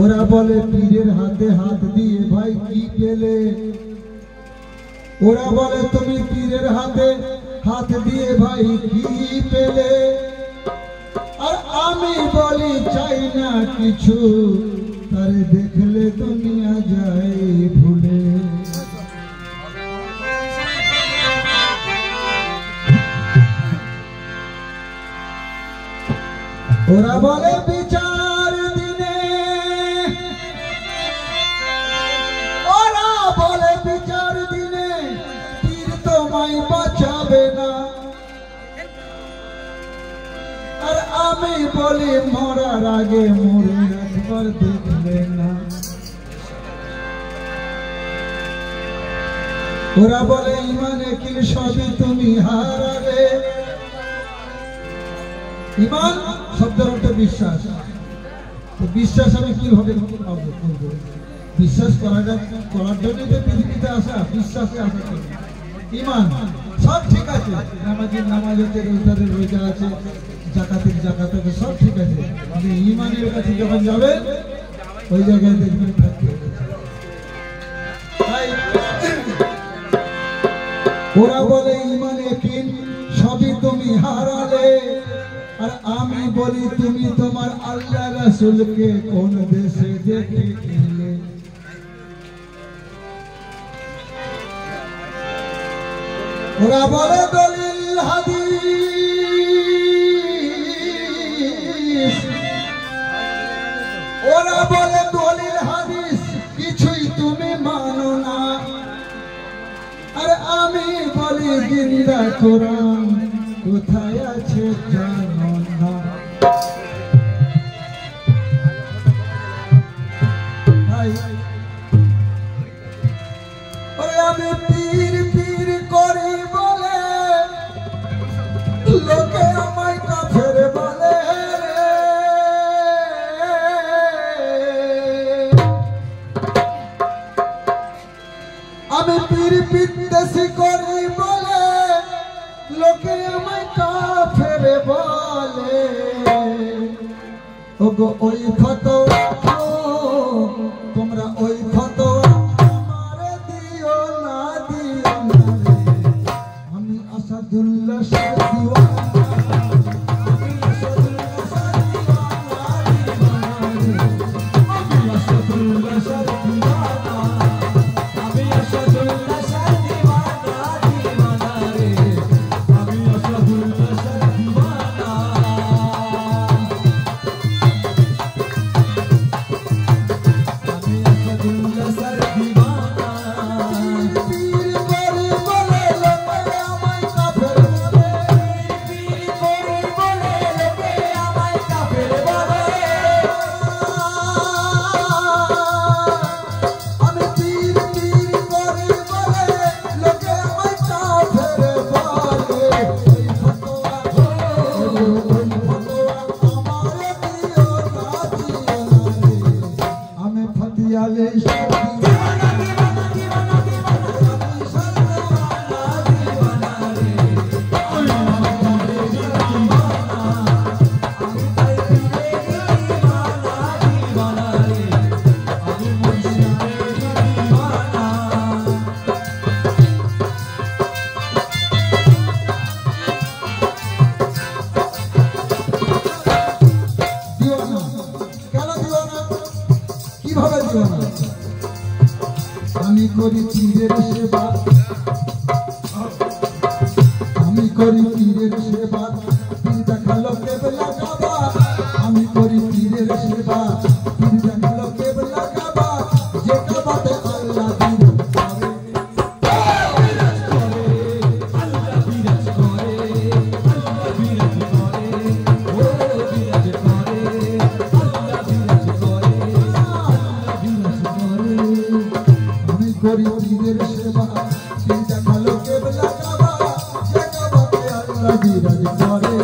ওরা বলে পীরের হাতে হাত দিয়ে ভাই কি পেলে। ওরা বলে তুমি পীরের হাতে হাত দিয়ে ভাই কি পেলে। আর আমি বলি চাই না কিছু, তারে দেখলে দুনিয়া যায় ভুলে। ওরা বলে বিচার দিনে, ওরা বলে বিচার দিনে পীর তোমায় বাঁচাবে না। আর আমি বলি মরার আগে মরে একবার দেখলে না। ওরা বলে ইমানে কি সবই তুমি হারালে। ইমান শব্দের অর্থ বিশ্বাস। বিশ্বাস আমি কিভাবে করবো? বিশ্বাস করার জন্যই তো পৃথিবীতে আসা, বিশ্বাসে আসা করি। ইমান সব ঠিক আছে, নামাজের নামাজ আছে, রোজাদের রোজা আছে, জাকাতের জাকাত আছে, সব ঠিক আছে। কিন্তু ইমানের কাছে যখন যাবেন ওই জায়গায় দেখবেন থাকতে। ওরা বলে ইমানে কি সবই তুমি হারালে। আর আমি বলি তুমি তোমার আল্লাহ রাসূলকে কোন দেশে দেখেছিলে। ওরা বলে দলিল হাদিস, ওরা বলে দলিল হাদিস কিছুই তুমি মানো না। আর আমি বলি জিন্দা কোরআন কোথায় আছে জানো না। আমি পীর পীর করি বলে লোকে আমায় কাফের বলে। আমি পীর বিদ্বেষী করি বলে লোকে আমায় কাফের বলে। ওগো ওই ফতোয়া তোমরা ওই ফতোয়া আমারে দিও না, দিও না রে। আমি আসাদুল্লাহ শাহ দিওয়ানা, আমি আসাদুল্লাহ শাহ দিওয়ানা, আমি আসাদুল্লাহ শাহ দিওয়ানা, আমি আসাদুল্লাহ শাহ দিওয়ানা, দিওয়ানা রে। আমি আসাদুল্লাহ শাহ দিওয়ানা। আমি করি পীরের সেবা, আমি করি পীরের সেবা, পীর দেখালো কেবলা কাবা। আমি করি পীরের সেবা, পীর দেখালো কেবলা কাবা। যে কাবাতে আল্লাহ বিরাজ করে, বিরাজ করে, আল্লাহ বিরাজ করে, আল্লাহ বিরাজ করে, ও বিরাজ করে, আল্লাহ বিরাজ করে, আল্লাহ বিরাজ করে। আমি করি পীরের সেবা, পীর দেখালো কেবলা কাবা। যে কাবাতে আল্লাহ বিরাজ করে।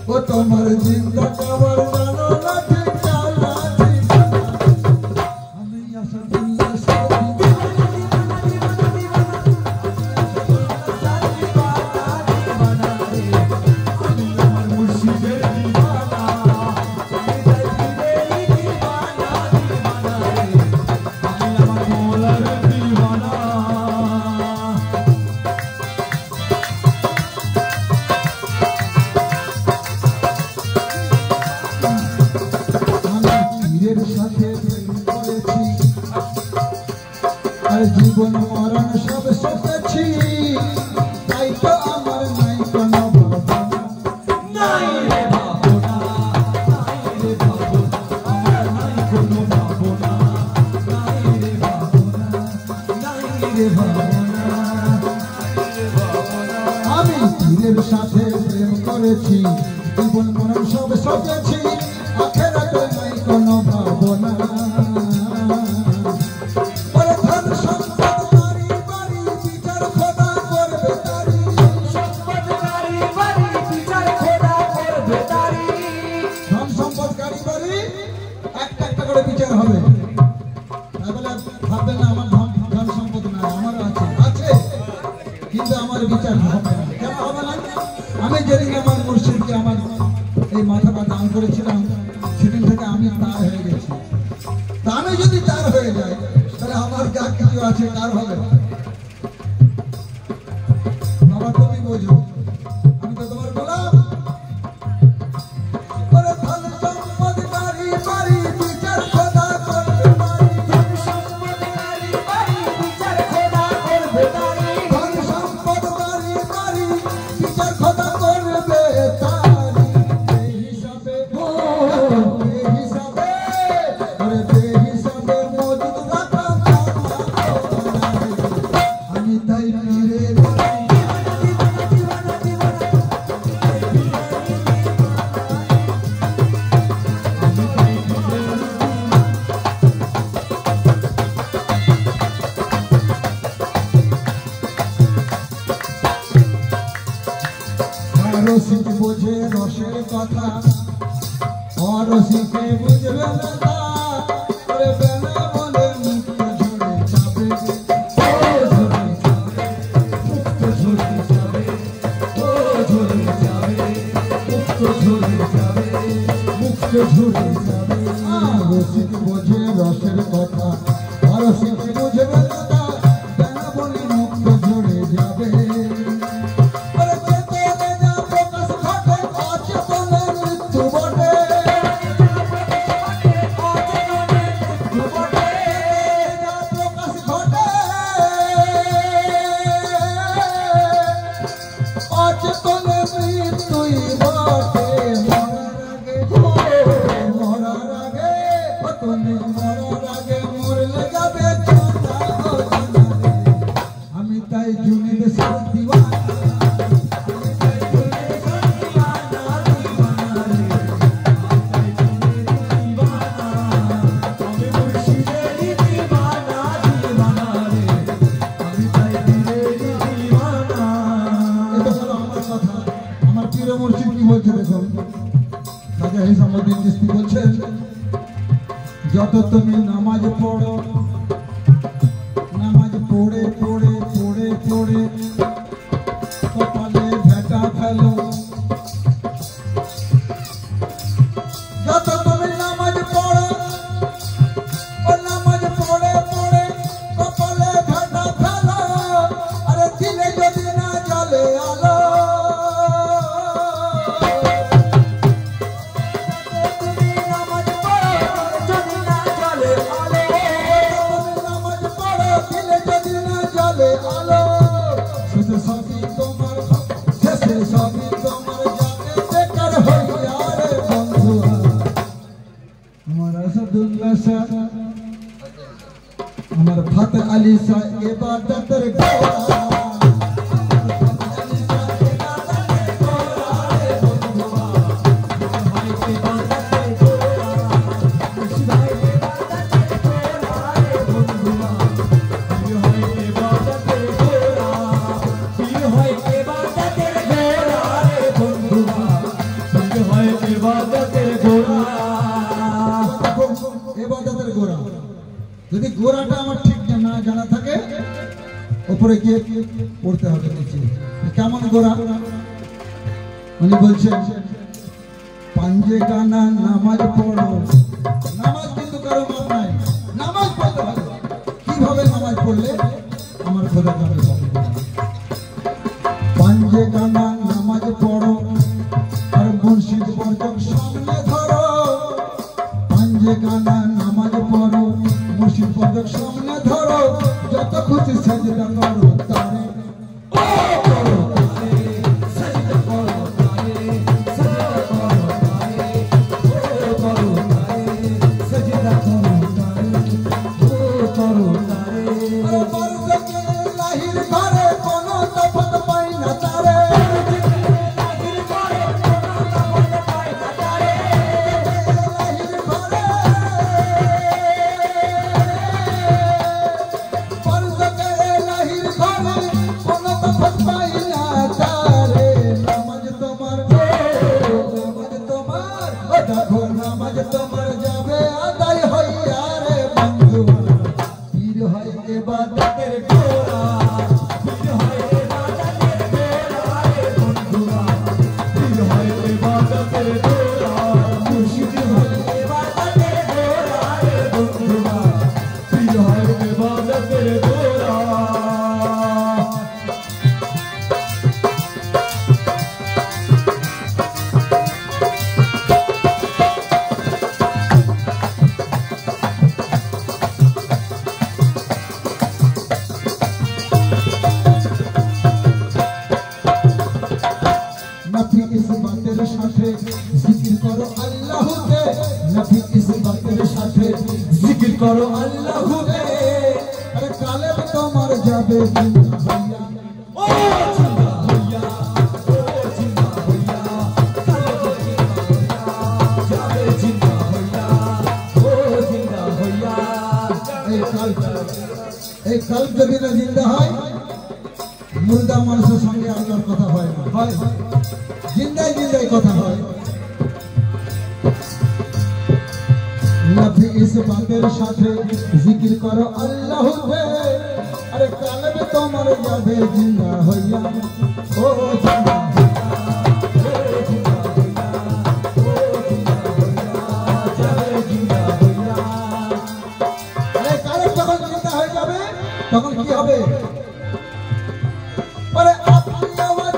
ও তোমার জিন্দা খবর জানো না ঠিকানা আমি আসাদুল্লাহ জীবন মরণ সব সপেছি তাই তো আমার নাই কোনো ভাবনা নাই রে ভাবনা নাই রে ভাবনা আমার নাই কোনো ভাবনা নাই রে ভাবনা নাই রে ভাবনা আমি তীরের সাথে প্রেম করেছি জীবন মরণ সব সপেছি আখেরাতে নাই কোনো ভাবনা বিচার হবে তাহলে ভাববেন না আমার ধন সম্পদ নাই আমারও আছে কিন্তু আমার বিচার হবে না কেন হবে না আমি যেদিন আমার মুর্শিদকে আমার এই মাথাটা দান করেছিলাম সেদিন থেকে আমি তার হয়ে গেছি তা আমি যদি তার হয়ে যাই তাহলে আমার যা কিছু আছে তার হবে বাবা তুমি বোঝো আমি তো তোমার গোলাম রসিক বোঝে রসের কথা অরসিকে বুঝবে না ওরে বেলা বলে মুক্ত ঝরে যাবে ও ঝরে যাবে মুক্ত ঝরে যাবে মুক্ত ঝরে যাবে রসিক বোঝে রসের কথা অরসিকে বুঝবে না বেলা বলে মুক্ত ঝরে যাবে আমি তাই জুনির সাথ দিওয়ানা মুর্শিদ কি বলছে দেখুন খাজা হিসামউদ্দিন চিশতি বলছেন যত তুমি নামাজ পড়ো নামাজ পড়ে পড়ে পড়ে পড়ে কপালে ভেটা ফেলো যত তুমি নামাজ পড়ো ও নামাজ পড়ে পড়ে কপালে ভেটা ফেলো আরে দিলে যদি না জ্বলে আলো আমার ফাতে আলী শাহ ইবাদতের গোরা গোড়াটা আমার ঠিক না জানা থাকে উপরে গিয়ে পড়তে হবে নিচে কেমন গোড়া উনি বলছেন পাঞ্জে গানা নামাজ পড়ো নামাজ কিন্তু কারো মাপ নাই নামাজ পড়তে হবে কিভাবে নামাজ পড়লে আমার খোদা যাবে পাঞ্জে গানা নামাজ পড়ো আর মুর্শিদ বর্জক সামনে ধরো পাঞ্জে গানা নামাজ পড়ো মুর্শিদ বর্জক সামনে ধরো যত খুশি সাজদা করো তারে करो अल्लाह के अरे काले में तो मर जाबे जिंदा भैया ओ जिंदा भैया ओ जिंदा भैया काले में जिंदा भैया जाबे जिंदा भैया ओ जिंदा भैया এই কল্প যদি না জিন্দা হয় মুর্দা মানুষের সঙ্গে আল্লাহর কথা হয় না হয় জিন্দাই জিন্দাই কথা হয় नबी इस बातेर साथे जिक्र करो अल्लाह के अरे काले में तो मर जाबे जिंदा होइया ओ जिंदा जाबे जिंदा होइया अरे काले যখন जिंदा হয়ে যাবে তখন কি হবে अरे अपनी आवाज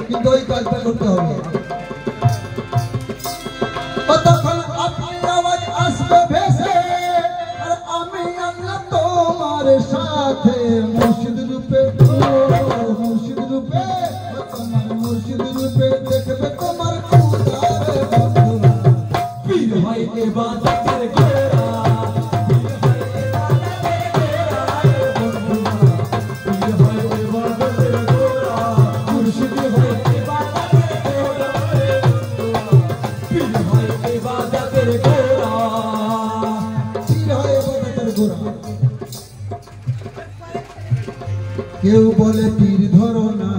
কিন্তু ওই কাজটা করতে হবে তখন আপনি আওয়াজ আসবে ভেসে আর আমি আল্লাহ তোমার সাথে মুর্শিদ রূপে তোমার মুর্শিদ রূপে দেখবে তোমার খুদারে বন্ধুরা পীর ভাই ইবাদতের গোরা কেউ বলে পীর ধরো না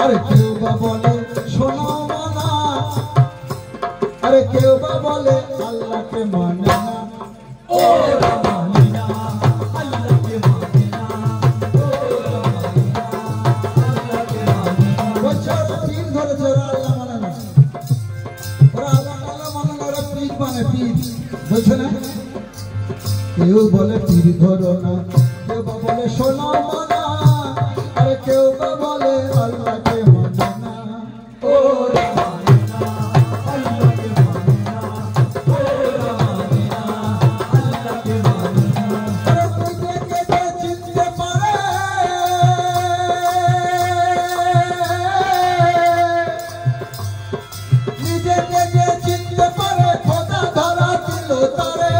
আরে কেউ বা বলে শোনো মানা আরে কেউ বা বলে আল্লাহকে মানে না ও মানি না আল্লাহকে মানে না ও মানি না আল্লাহকে মানে না বচ্চা পীর ধরে ওরা আল্লাহ মানে না ওরা আল্লাহ মানে না ওরা পীর মানে পীর বুঝছো না কেউ বলে পীর ধরো না কেউ বা বলে শোনো মানা আরে কেউ বা বলে আল্লাহকে মানে না ও মানে না আল্লাহকে মানে না ও মানে না আল্লাহকে মানে না আরে নিজেকে যে চিনতে পারে নিজেকে যে চিনতে পারে খোদা ধরা দিল তারে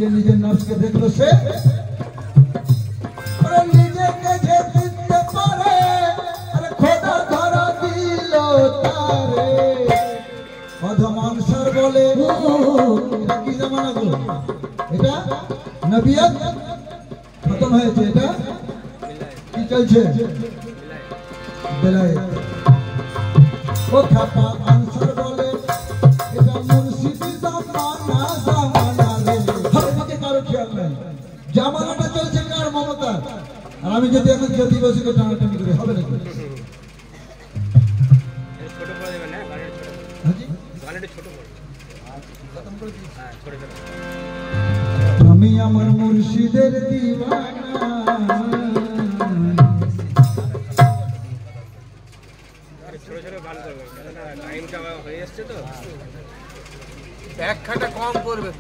যে নিজের নফসকে দেখলো সে আরে নিজেকে যে দিতে পারে আরে খোদা ধরা দিল তারে অধমানসার বলে এটা কি জামানা গো এটা নবিয়ত খতম হয়েছে এটা কি চলছে বেলায়েত ও খাপা আনসার বলে এটা মুর্শিদি জামানা জামানা রে হর দিকে কারো খেয়াল নাই জামানাটা চলছে কার মমতা আর আমি যদি এখন জ্যোতি বসুকে টানাটানি করি হবে নাকি ছোট করে দেবেন না গানের ছোট হাজি গানের ছোট করে খতম করে দিই হ্যাঁ ছোট ছোট আমি আমার মুর্শিদের দিওয়ানা ছোট ছোট গান করবেন কেননা টাইমটা হয়ে আসছে তো ব্যাখ্যাটা কম করবে